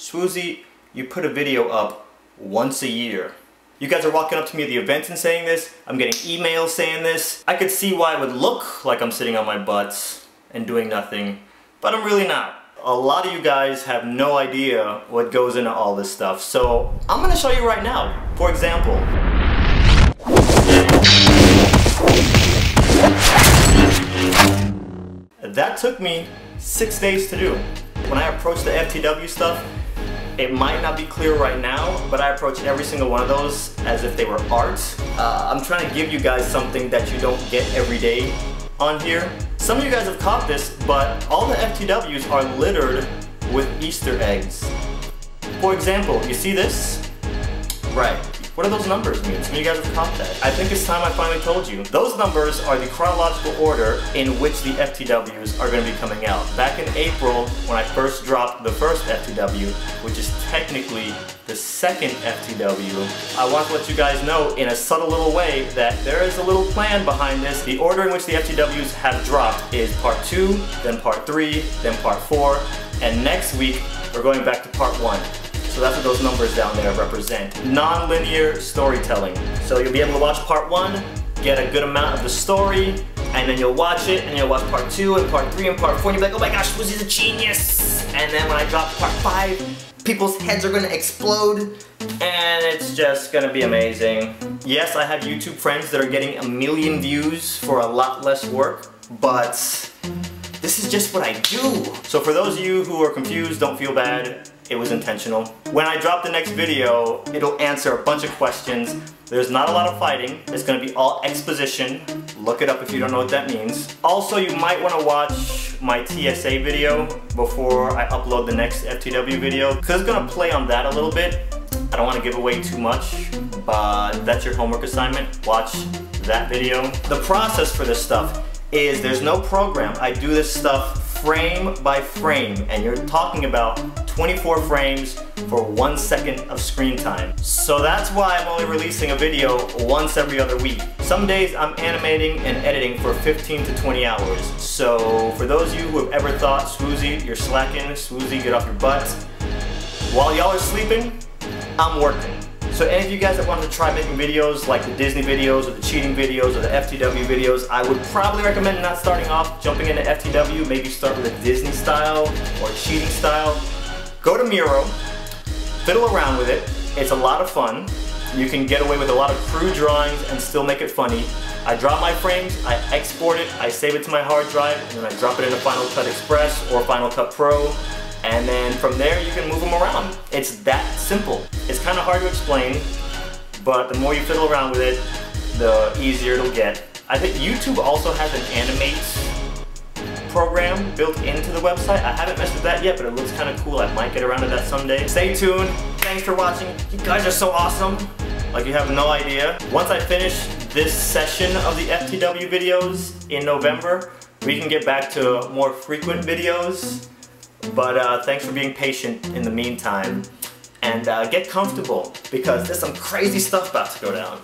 Swoozie, you put a video up once a year. You guys are walking up to me at the events and saying this. I'm getting emails saying this. I could see why it would look like I'm sitting on my butts and doing nothing, but I'm really not. A lot of you guys have no idea what goes into all this stuff, so I'm gonna show you right now. For example, that took me 6 days to do. When I approach the FTW stuff, it might not be clear right now, but I approach every single one of those as if they were art. I'm trying to give you guys something that you don't get every day on here. Some of you guys have caught this, but all the FTWs are littered with Easter eggs. For example, you see this? Right. What do those numbers mean? Some of you guys have caught that. I think it's time I finally told you. Those numbers are the chronological order in which the FTWs are going to be coming out. Back in April, when I first dropped the first FTW, which is technically the second FTW, I want to let you guys know in a subtle little way that there is a little plan behind this. The order in which the FTWs have dropped is part 2, then part 3, then part 4, and next week we're going back to part 1. So that's what those numbers down there represent. Non-linear storytelling. So you'll be able to watch part 1, get a good amount of the story, and then you'll watch it, and you'll watch part 2, and part 3, and part 4, and you'll be like, oh my gosh, Swoozie's a genius! And then when I drop part 5, people's heads are gonna explode, and it's just gonna be amazing. Yes, I have YouTube friends that are getting 1 million views for a lot less work, but this is just what I do. So for those of you who are confused, don't feel bad. It was intentional. When I drop the next video, it'll answer a bunch of questions. There's not a lot of fighting. It's gonna be all exposition. Look it up if you don't know what that means. Also, you might wanna watch my TSA video before I upload the next FTW video, because it's gonna play on that a little bit. I don't wanna give away too much, but that's your homework assignment. Watch that video. The process for this stuff is there's no program. I do this stuff frame by frame, and you're talking about 24 frames for 1 second of screen time. So that's why I'm only releasing a video once every other week. Some days I'm animating and editing for 15 to 20 hours. So for those of you who have ever thought, Swoozie, you're slacking, Swoozie, get off your butt. While y'all are sleeping, I'm working. So any of you guys that wanted to try making videos like the Disney videos or the cheating videos or the FTW videos, I would probably recommend not starting off jumping into FTW. Maybe start with a Disney style or cheating style. Go to Miro, fiddle around with it. It's a lot of fun. You can get away with a lot of crude drawings and still make it funny. I drop my frames, I export it, I save it to my hard drive, and then I drop it into Final Cut Express or Final Cut Pro. And then from there you can move them around. It's that simple. It's kind of hard to explain, but the more you fiddle around with it, the easier it'll get. I think YouTube also has an Animate program built into the website. I haven't messed with that yet, but it looks kind of cool. I might get around to that someday. Stay tuned. Thanks for watching. You guys are so awesome. Like you have no idea. Once I finish this session of the FTW videos in November, we can get back to more frequent videos. But thanks for being patient in the meantime, and get comfortable because there's some crazy stuff about to go down.